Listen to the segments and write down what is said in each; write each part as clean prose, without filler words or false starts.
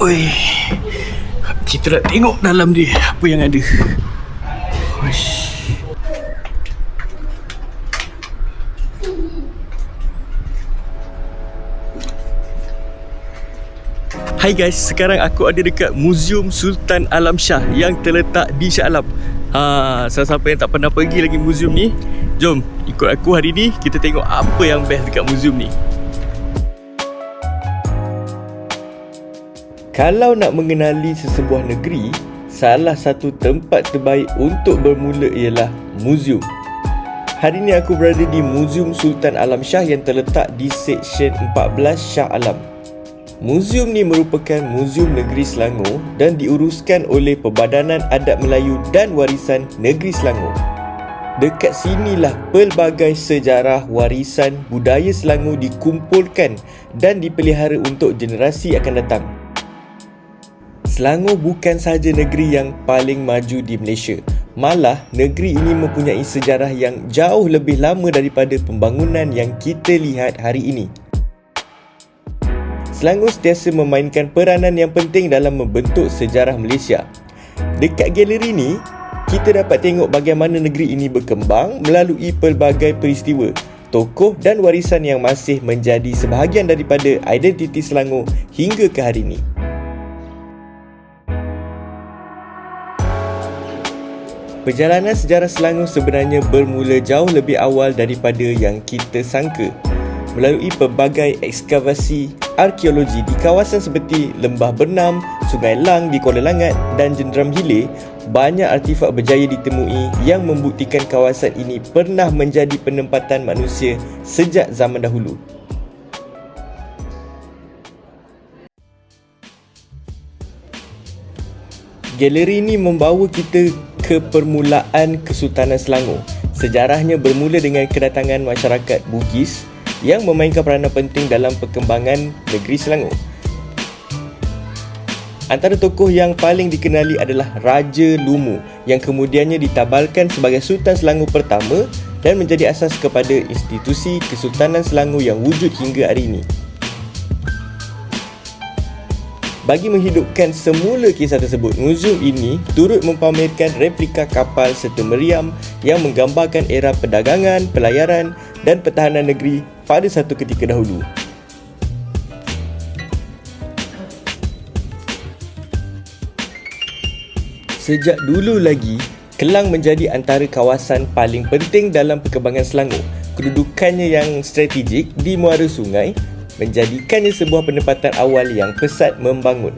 Oi, kita nak tengok dalam dia apa yang ada. Uish. Hai guys, sekarang aku ada dekat Muzium Sultan Alam Shah yang terletak di Shah Alam. Siapa yang tak pernah pergi lagi muzium ni, jom ikut aku hari ni kita tengok apa yang best dekat muzium ni. Kalau nak mengenali sesebuah negeri, salah satu tempat terbaik untuk bermula ialah muzium. Hari ni aku berada di Muzium Sultan Alam Shah yang terletak di Seksyen 14 Shah Alam. Muzium ni merupakan muzium negeri Selangor dan diuruskan oleh Perbadanan Adat Melayu dan Warisan Negeri Selangor. Dekat sinilah pelbagai sejarah warisan budaya Selangor dikumpulkan dan dipelihara untuk generasi akan datang. Selangor bukan sahaja negeri yang paling maju di Malaysia, malah negeri ini mempunyai sejarah yang jauh lebih lama daripada pembangunan yang kita lihat hari ini. Selangor sentiasa memainkan peranan yang penting dalam membentuk sejarah Malaysia. Dekat galeri ni, kita dapat tengok bagaimana negeri ini berkembang melalui pelbagai peristiwa, tokoh dan warisan yang masih menjadi sebahagian daripada identiti Selangor hingga ke hari ini. Perjalanan sejarah Selangor sebenarnya bermula jauh lebih awal daripada yang kita sangka. Melalui pelbagai ekskavasi arkeologi di kawasan seperti Lembah Bernam, Sungai Lang di Kuala Langat dan Jenderam Hilir, banyak artifak berjaya ditemui yang membuktikan kawasan ini pernah menjadi penempatan manusia sejak zaman dahulu. Galeri ini membawa kita ke permulaan Kesultanan Selangor. Sejarahnya bermula dengan kedatangan masyarakat Bugis yang memainkan peranan penting dalam perkembangan negeri Selangor. Antara tokoh yang paling dikenali adalah Raja Lumu yang kemudiannya ditabalkan sebagai Sultan Selangor pertama dan menjadi asas kepada institusi Kesultanan Selangor yang wujud hingga hari ini. Bagi menghidupkan semula kisah tersebut, muzium ini turut mempamerkan replika kapal serta meriam yang menggambarkan era perdagangan, pelayaran dan pertahanan negeri pada satu ketika dahulu. Sejak dulu lagi, Kelang menjadi antara kawasan paling penting dalam perkembangan Selangor. Kedudukannya yang strategik di muara sungai menjadikannya sebuah penempatan awal yang pesat membangun.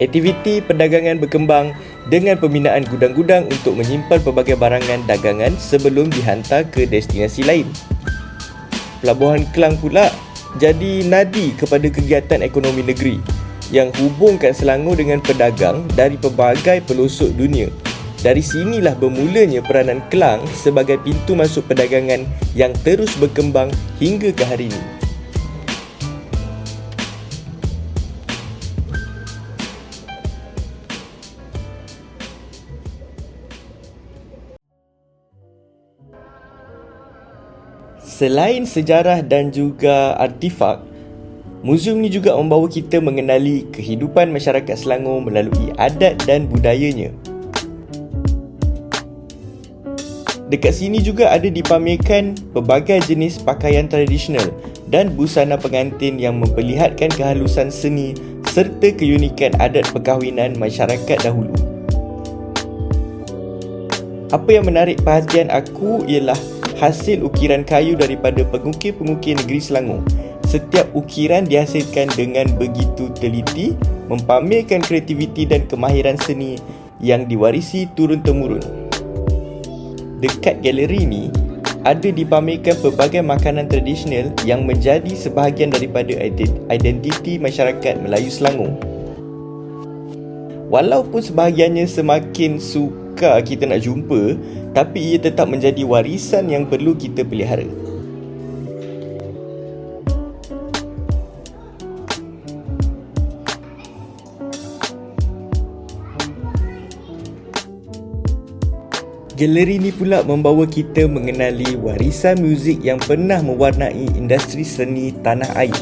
Aktiviti perdagangan berkembang dengan pembinaan gudang-gudang untuk menyimpan pelbagai barangan dagangan sebelum dihantar ke destinasi lain. Pelabuhan Kelang pula jadi nadi kepada kegiatan ekonomi negeri yang hubungkan Selangor dengan pedagang dari pelbagai pelosok dunia. Dari sinilah bermulanya peranan Kelang sebagai pintu masuk perdagangan yang terus berkembang hingga ke hari ini. Selain sejarah dan juga artifak, muzium ni juga membawa kita mengenali kehidupan masyarakat Selangor melalui adat dan budayanya. Dekat sini juga ada dipamerkan pelbagai jenis pakaian tradisional dan busana pengantin yang memperlihatkan kehalusan seni serta keunikan adat perkahwinan masyarakat dahulu. Apa yang menarik perhatian aku ialah hasil ukiran kayu daripada pengukir-pengukir negeri Selangor. Setiap ukiran dihasilkan dengan begitu teliti, mempamerkan kreativiti dan kemahiran seni yang diwarisi turun-temurun. Dekat galeri ini, ada dipamerkan pelbagai makanan tradisional yang menjadi sebahagian daripada identiti masyarakat Melayu Selangor. Walaupun sebahagiannya semakin sukar kita nak jumpa, tapi ia tetap menjadi warisan yang perlu kita pelihara. Galeri ini pula membawa kita mengenali warisan muzik yang pernah mewarnai industri seni tanah air.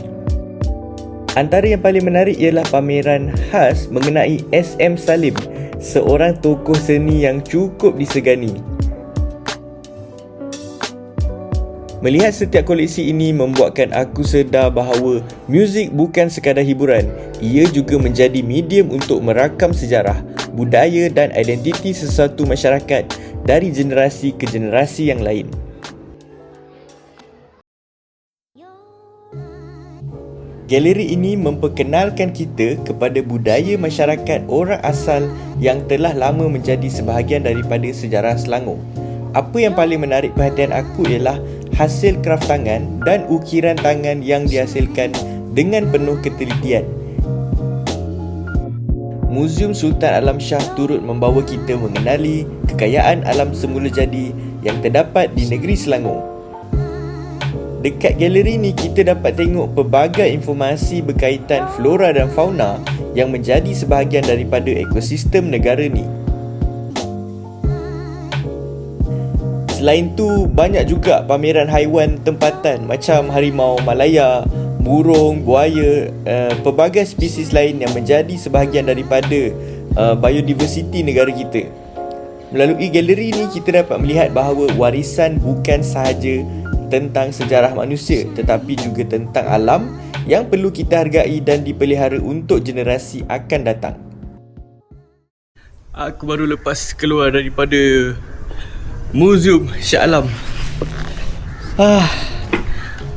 Antara yang paling menarik ialah pameran khas mengenai SM Salim, seorang tokoh seni yang cukup disegani. Melihat setiap koleksi ini membuatkan aku sedar bahawa muzik bukan sekadar hiburan, ia juga menjadi medium untuk merakam sejarah, budaya dan identiti sesuatu masyarakat dari generasi ke generasi yang lain. Galeri ini memperkenalkan kita kepada budaya masyarakat orang asal yang telah lama menjadi sebahagian daripada sejarah Selangor. Apa yang paling menarik perhatian aku ialah hasil kraf tangan dan ukiran tangan yang dihasilkan dengan penuh ketelitian. Muzium Sultan Alam Shah turut membawa kita mengenali kekayaan alam semula jadi yang terdapat di negeri Selangor. Dekat galeri ni kita dapat tengok pelbagai informasi berkaitan flora dan fauna yang menjadi sebahagian daripada ekosistem negara ni. Selain tu, banyak juga pameran haiwan tempatan macam harimau Malaya, burung, buaya, pelbagai spesies lain yang menjadi sebahagian daripada biodiversiti negara kita. Melalui galeri ni kita dapat melihat bahawa warisan bukan sahaja tentang sejarah manusia tetapi juga tentang alam yang perlu kita hargai dan dipelihara untuk generasi akan datang. Aku baru lepas keluar daripada Muzium Shah Alam.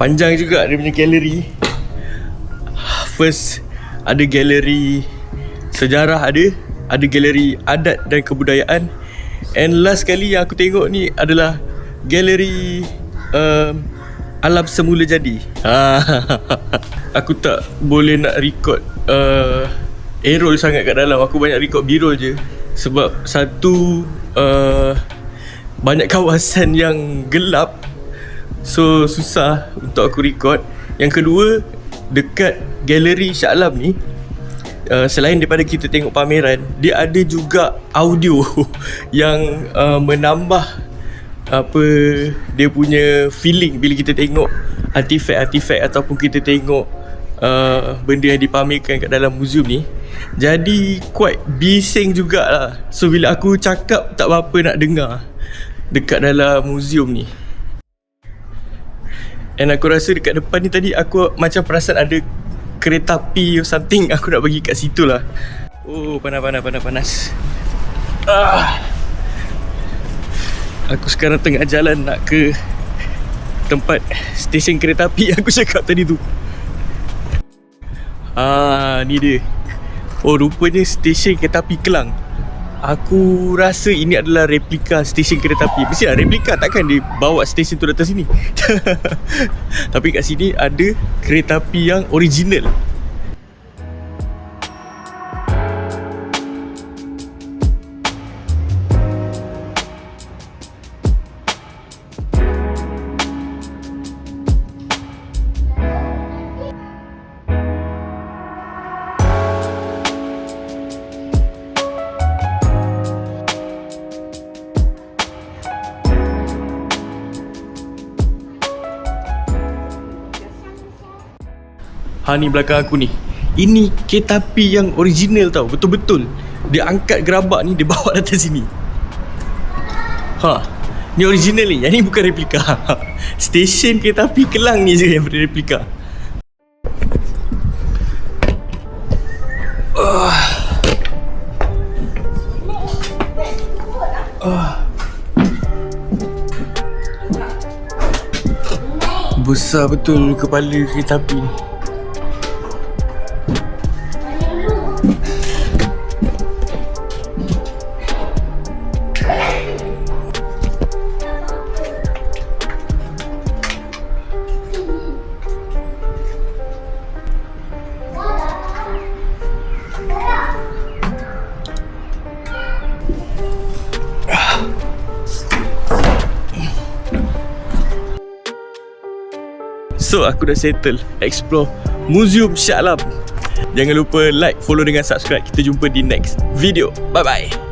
Panjang juga dia punya galeri. First ada galeri sejarah, ada galeri adat dan kebudayaan, and last kali yang aku tengok ni adalah galeri alam semula jadi. Aku tak boleh nak record A-roll sangat kat dalam. Aku banyak record B-roll je. Sebab satu, banyak kawasan yang gelap, so susah untuk aku record. Yang kedua, dekat galeri Shah Alam ni, selain daripada kita tengok pameran, dia ada juga audio yang menambah dia punya feeling bila kita tengok artifak-artifak ataupun kita tengok benda yang dipamerkan kat dalam muzium ni. Jadi quite bising jugalah. So bila aku cakap tak apa-apa nak dengar dekat dalam muzium ni. And aku rasa dekat depan ni tadi aku macam perasan ada kereta api or something. Aku nak pergi kat situ lah. Oh, panas. Aku sekarang tengah jalan nak ke tempat stesen kereta api yang aku cakap tadi tu. Ni dia. Oh, rupanya stesen kereta api Kelang. Aku rasa ini adalah replika stesen kereta api. Mestilah replika, takkan dia bawa stesen tu datang sini. Tapi kat sini ada kereta api yang original. Ni belakang aku ni. Ini kereta api yang original tau. Betul-betul dia angkat gerabak ni, dia bawa datang sini. Ni original ni. Yang ni bukan replika. Stesen kereta api Kelang ni je yang replika. Besar betul kepala kereta api ni. So aku dah settle explore Muzium Shah Alam. Jangan lupa like, follow dengan subscribe. Kita jumpa di next video. Bye bye.